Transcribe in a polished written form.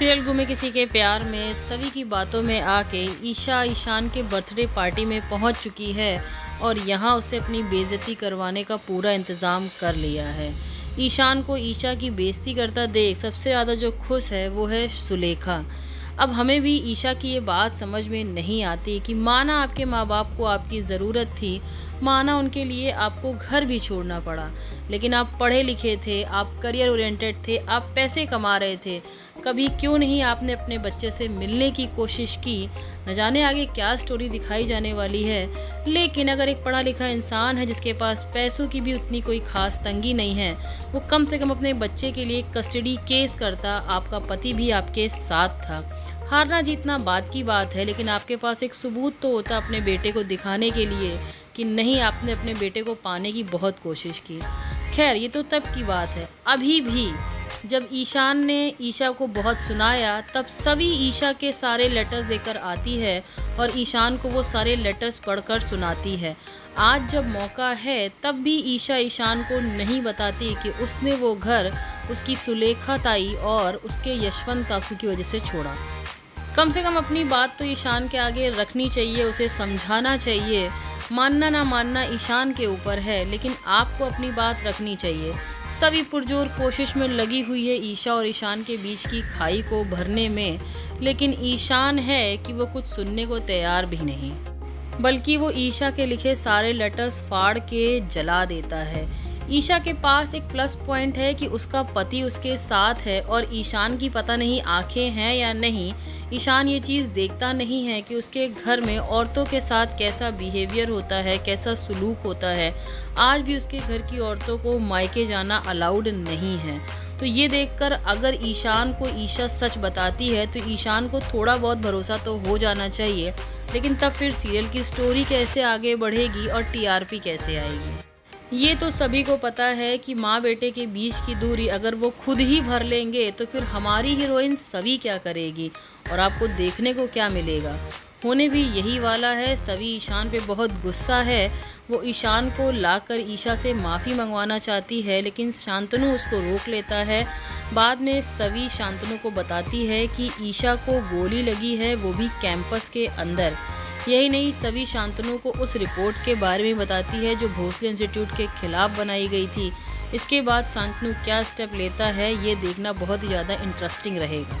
Serial गुमे किसी के प्यार में सभी की बातों में आके ईशा ईशान के बर्थडे पार्टी में पहुंच चुकी है और यहां उसे अपनी बेइज्जती करवाने का पूरा इंतज़ाम कर लिया है। ईशान को ईशा की बेइज्जती करता देख सबसे ज़्यादा जो खुश है वो है सुलेखा। अब हमें भी ईशा की ये बात समझ में नहीं आती कि माना आपके माँ बाप को आपकी ज़रूरत थी, माना उनके लिए आपको घर भी छोड़ना पड़ा, लेकिन आप पढ़े लिखे थे, आप करियर ओरिएंटेड थे, आप पैसे कमा रहे थे, कभी क्यों नहीं आपने अपने बच्चे से मिलने की कोशिश की। न जाने आगे क्या स्टोरी दिखाई जाने वाली है, लेकिन अगर एक पढ़ा लिखा इंसान है जिसके पास पैसों की भी उतनी कोई खास तंगी नहीं है, वो कम से कम अपने बच्चे के लिए कस्टडी केस करता। आपका पति भी आपके साथ था। हारना जीतना बात की बात है, लेकिन आपके पास एक सबूत तो होता अपने बेटे को दिखाने के लिए कि नहीं, आपने अपने बेटे को पाने की बहुत कोशिश की। खैर, ये तो तब की बात है। अभी भी जब ईशान ने ईशा को बहुत सुनाया, तब सभी ईशा के सारे लेटर्स लेकर आती है और ईशान को वो सारे लेटर्स पढ़कर सुनाती है। आज जब मौका है तब भी ईशा ईशान को नहीं बताती कि उसने वो घर उसकी सुलेखा ताई और उसके यशवंत काकू की वजह से छोड़ा। कम से कम अपनी बात तो ईशान के आगे रखनी चाहिए, उसे समझाना चाहिए। मानना ना मानना ईशान के ऊपर है, लेकिन आपको अपनी बात रखनी चाहिए। सभी पुरजोर कोशिश में लगी हुई है ईशा और ईशान के बीच की खाई को भरने में, लेकिन ईशान है कि वो कुछ सुनने को तैयार भी नहीं, बल्कि वो ईशा के लिखे सारे लेटर्स फाड़ के जला देता है। ईशा के पास एक प्लस पॉइंट है कि उसका पति उसके साथ है और ईशान की पता नहीं आंखें हैं या नहीं। ईशान ये चीज़ देखता नहीं है कि उसके घर में औरतों के साथ कैसा बिहेवियर होता है, कैसा सलूक होता है। आज भी उसके घर की औरतों को मायके जाना अलाउड नहीं है। तो ये देखकर अगर ईशान को ईशा सच बताती है तो ईशान को थोड़ा बहुत भरोसा तो हो जाना चाहिए, लेकिन तब फिर सीरियल की स्टोरी कैसे आगे बढ़ेगी और टीआरपी कैसे आएगी। ये तो सभी को पता है कि माँ बेटे के बीच की दूरी अगर वो खुद ही भर लेंगे तो फिर हमारी हीरोइन सभी क्या करेगी और आपको देखने को क्या मिलेगा। होने भी यही वाला है। सभी ईशान पे बहुत गुस्सा है। वो ईशान को लाकर ईशा से माफ़ी मंगवाना चाहती है, लेकिन शांतनु उसको रोक लेता है। बाद में सभी शांतनु को बताती है कि ईशा को गोली लगी है, वो भी कैंपस के अंदर। यही नहीं, सभी शांतनु को उस रिपोर्ट के बारे में बताती है जो भोसले इंस्टीट्यूट के खिलाफ बनाई गई थी। इसके बाद शांतनु क्या स्टेप लेता है, ये देखना बहुत ही ज़्यादा इंटरेस्टिंग रहेगा।